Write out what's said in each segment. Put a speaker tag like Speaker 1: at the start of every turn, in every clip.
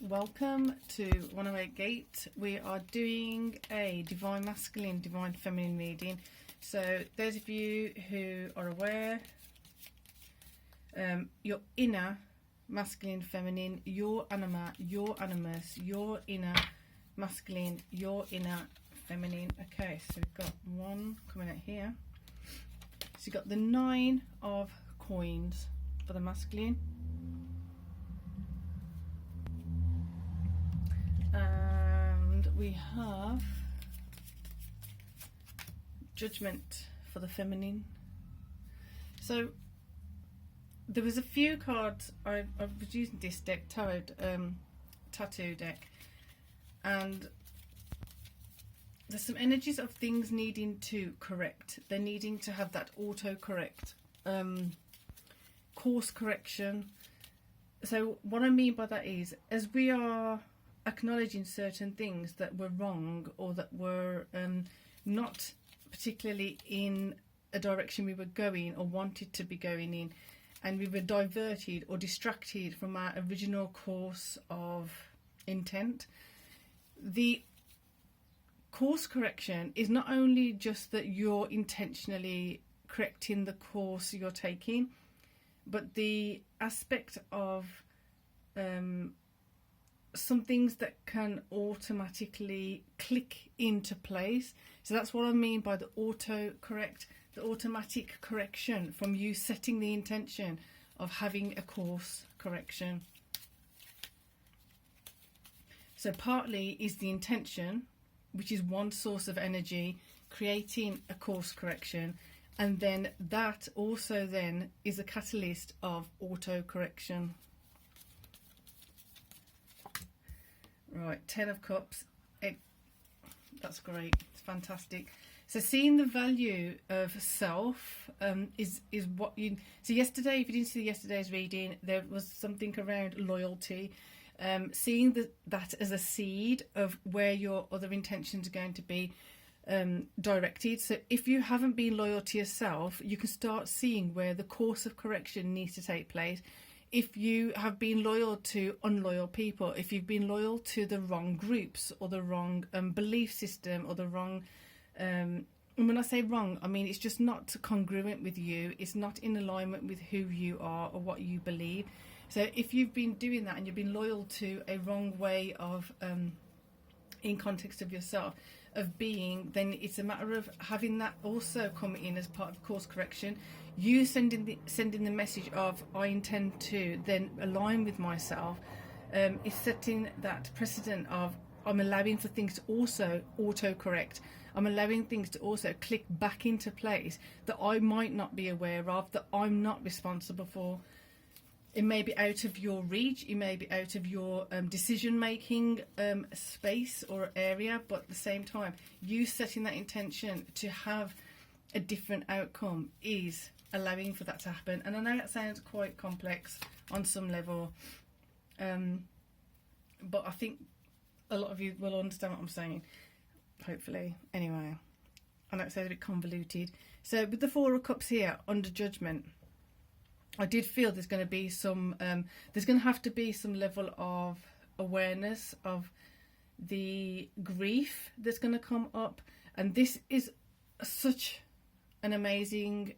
Speaker 1: Welcome to 108 Gate. We are doing a Divine Masculine, Divine Feminine reading. So those of you who are aware, your inner masculine, feminine, your anima, your animus, your inner masculine, your inner feminine. Okay, so we've got one coming out here. So you've got the 9 of coins for the masculine. And we have Judgment for the feminine. So there was a few cards. I was using this deck, tarot tattoo deck, and there's some energies of things needing to correct. They're needing to have that auto correct, course correction. So what I mean by that is, as we are acknowledging certain things that were wrong or that were not particularly in a direction we were going or wanted to be going in, and we were diverted or distracted from our original course of intent. The course correction is not only just that you're intentionally correcting the course you're taking, but the aspect of some things that can automatically click into place. So that's what I mean by the auto correct, the automatic correction from you setting the intention of having a course correction. So partly is the intention, which is one source of energy, creating a course correction, and then that also then is a catalyst of auto correction. Right, 10 of Cups. That's great. It's fantastic. So seeing the value of self is what you... So yesterday, if you didn't see yesterday's reading, there was something around loyalty. Seeing that as a seed of where your other intentions are going to be directed. So if you haven't been loyal to yourself, you can start seeing where the course of correction needs to take place. If you have been loyal to unloyal people, if you've been loyal to the wrong groups or the wrong belief system or the wrong... and when I say wrong, I mean it's just not congruent with you. It's not in alignment with who you are or what you believe. So if you've been doing that and you've been loyal to a wrong way of, in context of yourself, of being, then it's a matter of having that also come in as part of course correction. You sending the message of I intend to then align with myself is setting that precedent of I'm allowing for things to also auto correct. I'm allowing things to also click back into place that I might not be aware of, that I'm not responsible for. It may be out of your reach, it may be out of your decision-making space or area, but at the same time, you setting that intention to have a different outcome is allowing for that to happen. And I know that sounds quite complex on some level, but I think a lot of you will understand what I'm saying, hopefully. Anyway, I know it sounds a bit convoluted. So with the 4 of Cups here, under Judgment, I did feel there's going to be some, there's going to have to be some level of awareness of the grief that's going to come up. And this is such an amazing,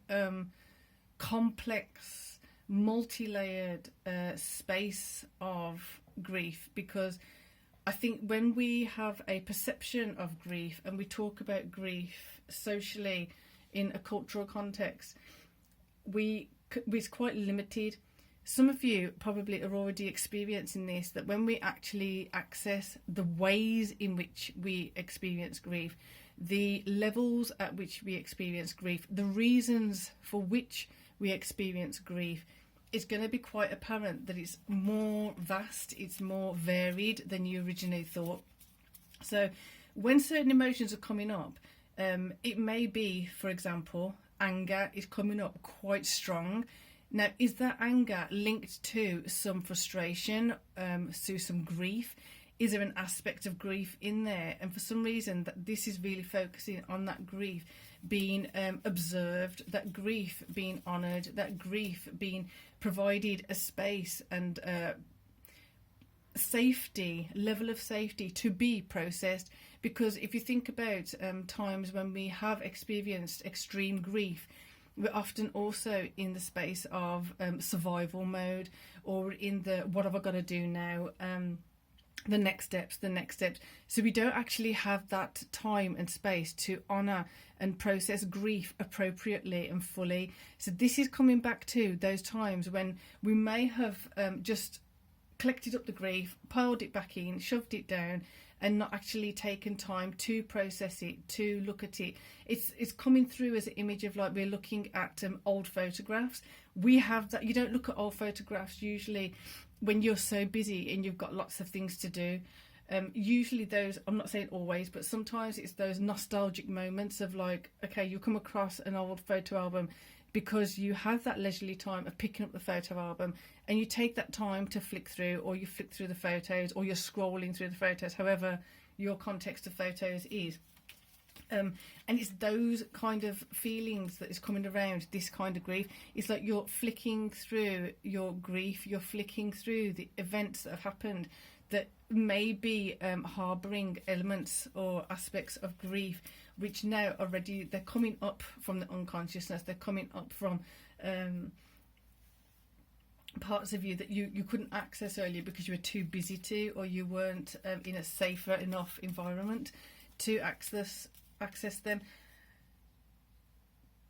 Speaker 1: complex, multi-layered space of grief, because I think when we have a perception of grief and we talk about grief socially in a cultural context, it's quite limited. Some of you probably are already experiencing this, that when we actually access the ways in which we experience grief, the levels at which we experience grief, the reasons for which we experience grief, it's going to be quite apparent that it's more vast, it's more varied than you originally thought. So when certain emotions are coming up, it may be, for example, anger is coming up quite strong. Now, is that anger linked to some frustration, to some grief? Is there an aspect of grief in there? And for some reason, that this is really focusing on that grief being observed, that grief being honoured, that grief being provided a space and safety, level of safety to be processed. Because if you think about times when we have experienced extreme grief, we're often also in the space of survival mode, or in the what have I got to do now, the next steps. So we don't actually have that time and space to honour and process grief appropriately and fully. So this is coming back to those times when we may have just collected up the grief, piled it back in, shoved it down, and not actually taken time to process it, to look at it. It's coming through as an image of like we're looking at old photographs. We have that. You don't look at old photographs usually when you're so busy and you've got lots of things to do. Usually those, I'm not saying always, but sometimes it's those nostalgic moments of like, okay, you come across an old photo album because you have that leisurely time of picking up the photo album, and you take that time to flick through, or you flick through the photos, or you're scrolling through the photos, however your context of photos is. And it's those kind of feelings that is coming around this kind of grief. It's like you're flicking through your grief, you're flicking through the events that have happened that may be harbouring elements or aspects of grief, which now already they're coming up from the unconsciousness, they're coming up from parts of you that you couldn't access earlier because you were too busy to, or you weren't in a safer enough environment to access them.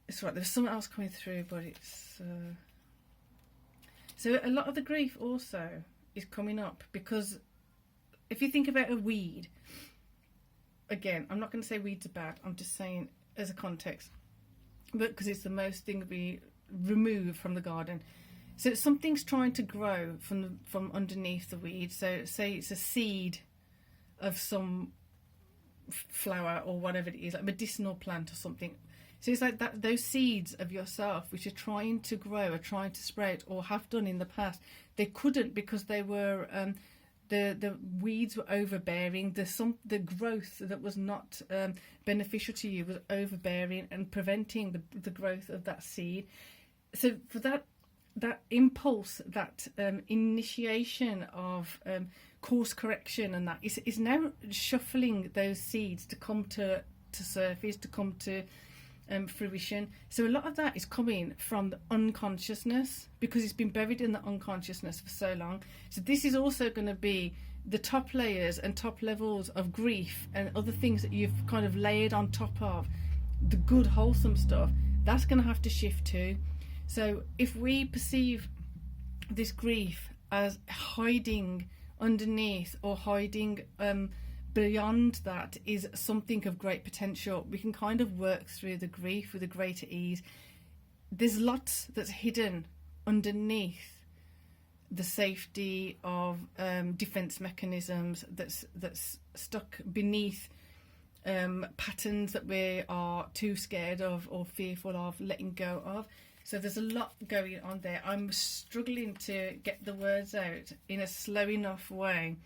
Speaker 1: It's right, there's something else coming through, but it's so a lot of the grief also is coming up because if you think about a weed, again, I'm not going to say weeds are bad, I'm just saying as a context, but because it's the most thing we remove from the garden. So something's trying to grow from underneath the weed. So say it's a seed of some flower or whatever it is, like medicinal plant or something. So it's like that, those seeds of yourself which are trying to grow, are trying to spread, or have done in the past, they couldn't because they were the weeds were overbearing. The growth that was not beneficial to you was overbearing and preventing the growth of that seed. So for that impulse, that initiation of course correction, and that is now shuffling those seeds to come to surface, to come to fruition. So a lot of that is coming from the unconsciousness because it's been buried in the unconsciousness for so long. So this is also going to be the top layers and top levels of grief and other things that you've kind of layered on top of the good wholesome stuff. That's going to have to shift too. So if we perceive this grief as hiding underneath or hiding beyond that is something of great potential, we can kind of work through the grief with a greater ease. There's lots that's hidden underneath the safety of defense mechanisms, that's stuck beneath patterns that we are too scared of or fearful of letting go of. So there's a lot going on there. I'm struggling to get the words out in a slow enough way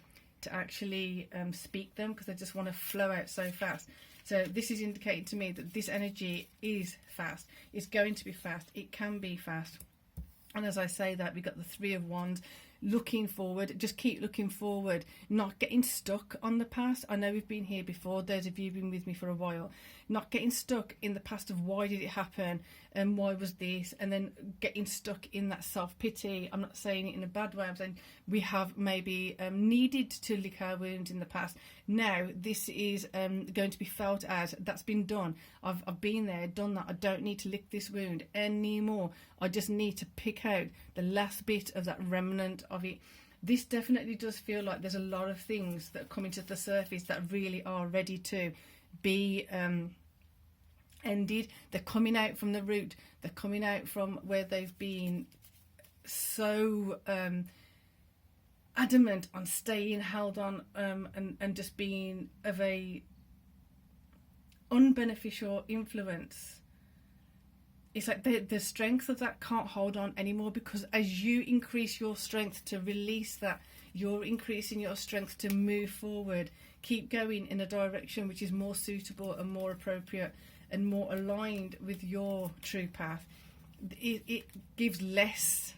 Speaker 1: to actually speak them because I just want to flow out so fast. So this is indicating to me that this energy is fast. It's going to be fast. It can be fast. And as I say that, we've got the Three of Wands, looking forward. Just keep looking forward, not getting stuck on the past. I know we've been here before, those of you who've been with me for a while, not getting stuck in the past of why did it happen and why was this, and then getting stuck in that self-pity. I'm not saying it in a bad way, I'm saying we have maybe needed to lick our wounds in the past. Now this is going to be felt as that's been done. I've been there, done that. I don't need to lick this wound anymore. I just need to pick out the last bit of that remnant of it. This definitely does feel like there's a lot of things that are coming to the surface that really are ready to be ended. They're coming out from the root. They're coming out from where they've been so adamant on staying held on and just being of a unbeneficial influence. It's like the strength of that can't hold on anymore, because as you increase your strength to release that, you're increasing your strength to move forward, keep going in a direction which is more suitable and more appropriate and more aligned with your true path. It gives less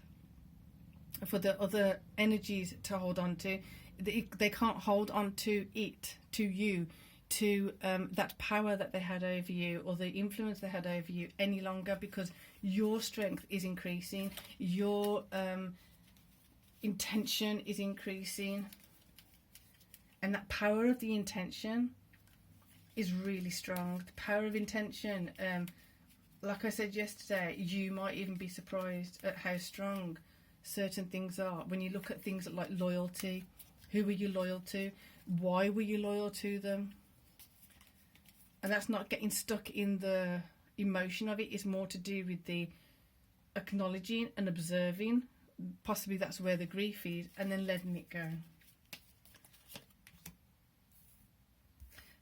Speaker 1: for the other energies to hold on to. They can't hold on to it, to you, to that power that they had over you or the influence they had over you any longer, because your strength is increasing, your intention is increasing, and that power of the intention is really strong. The power of intention, like I said yesterday, you might even be surprised at how strong certain things are. When you look at things like loyalty, who were you loyal to? Why were you loyal to them? And that's not getting stuck in the emotion of it. It's more to do with the acknowledging and observing. Possibly that's where the grief is, and then letting it go.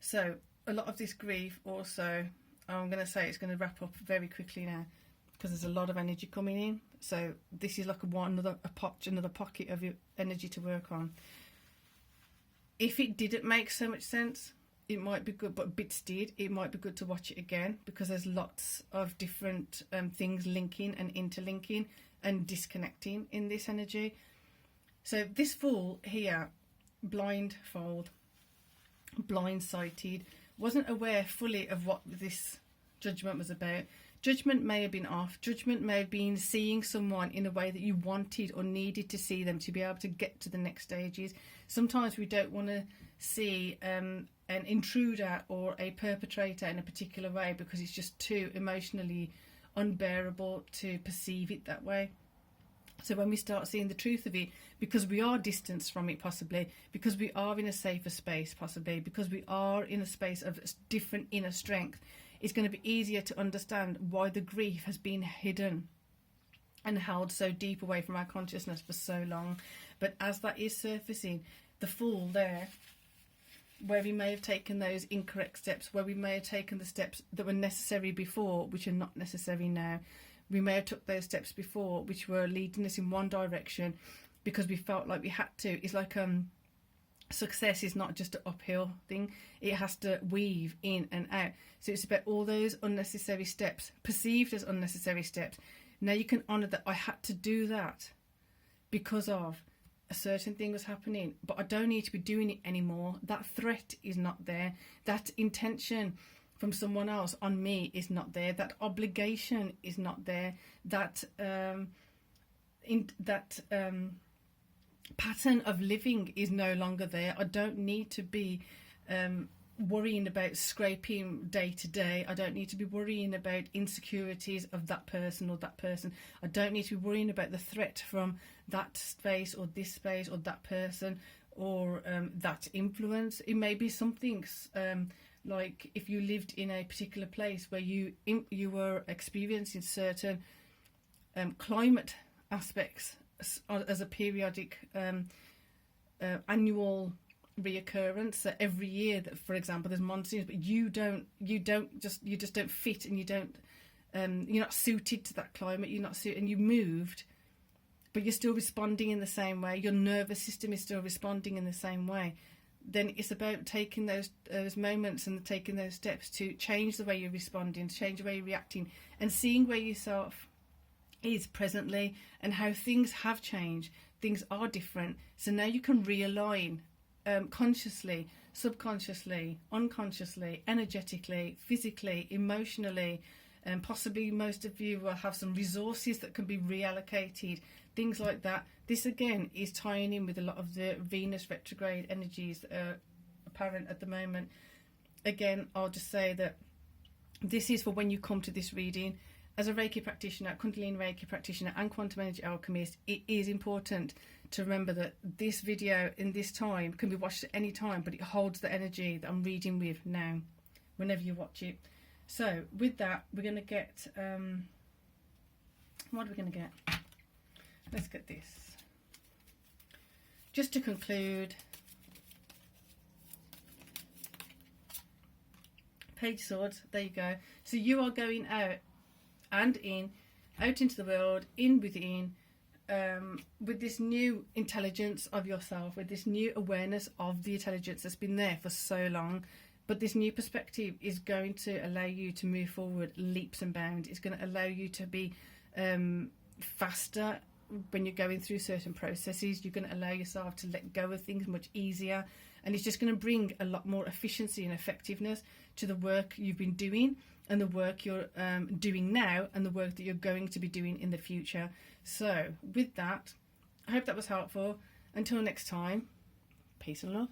Speaker 1: So a lot of this grief also, I'm going to say it's going to wrap up very quickly now, because there's a lot of energy coming in. So this is like another pocket of your energy to work on. If it didn't make so much sense, it might be good, but bits did. It might be good to watch it again, because there's lots of different things linking and interlinking and disconnecting in this energy. So this fool here, blindsighted, wasn't aware fully of what this judgment was about. Judgment may have been off. Judgment may have been seeing someone in a way that you wanted or needed to see them to be able to get to the next stages. Sometimes we don't want to see an intruder or a perpetrator in a particular way because it's just too emotionally unbearable to perceive it that way. So when we start seeing the truth of it, because we are distanced from it possibly, because we are in a safer space possibly, because we are in a space of different inner strength, it's going to be easier to understand why the grief has been hidden and held so deep away from our consciousness for so long. But as that is surfacing, the fool there, where we may have taken those incorrect steps, where we may have taken the steps that were necessary before, which are not necessary now. We may have took those steps before, which were leading us in one direction because we felt like we had to. It's like success is not just an uphill thing. It has to weave in and out. So it's about all those unnecessary steps, perceived as unnecessary steps. Now you can honour that I had to do that because of a certain thing was happening, but I don't need to be doing it anymore. That threat is not there. That intention from someone else on me is not there. That obligation is not there. That pattern of living is no longer there. I don't need to be worrying about scraping day to day. I don't need to be worrying about insecurities of that person or that person. I don't need to be worrying about the threat from that space or this space or that person or that influence. It may be something like if you lived in a particular place where you were experiencing certain climate aspects as a periodic annual reoccurrence. So every year, that, for example, there's monsoons, but you just don't fit, and you don't you're not suited to that climate. You're not suited, and you moved, but you're still responding in the same way. Your nervous system is still responding in the same way. Then it's about taking those moments and taking those steps to change the way you're responding, to change the way you're reacting, and seeing where yourself is presently and how things have changed. Things are different. So now you can realign consciously, subconsciously, unconsciously, energetically, physically, emotionally, and possibly most of you will have some resources that can be reallocated, things like that. This again is tying in with a lot of the Venus retrograde energies that are apparent at the moment. Again, I'll just say that this is for when you come to this reading. As a Reiki practitioner, Kundalini Reiki practitioner and quantum energy alchemist, it is important to remember that this video in this time can be watched at any time, but it holds the energy that I'm reading with now, whenever you watch it. So with that, we're going to get, what are we going to get? Let's get this. Just to conclude, Page of Swords, there you go. So you are going out and in, out into the world, in within, with this new intelligence of yourself, with this new awareness of the intelligence that's been there for so long. But this new perspective is going to allow you to move forward leaps and bounds. It's going to allow you to be faster when you're going through certain processes, you're going to allow yourself to let go of things much easier, and it's just going to bring a lot more efficiency and effectiveness to the work you've been doing, and the work you're doing now, and the work that you're going to be doing in the future. So with that, I hope that was helpful. Until next time, peace and love.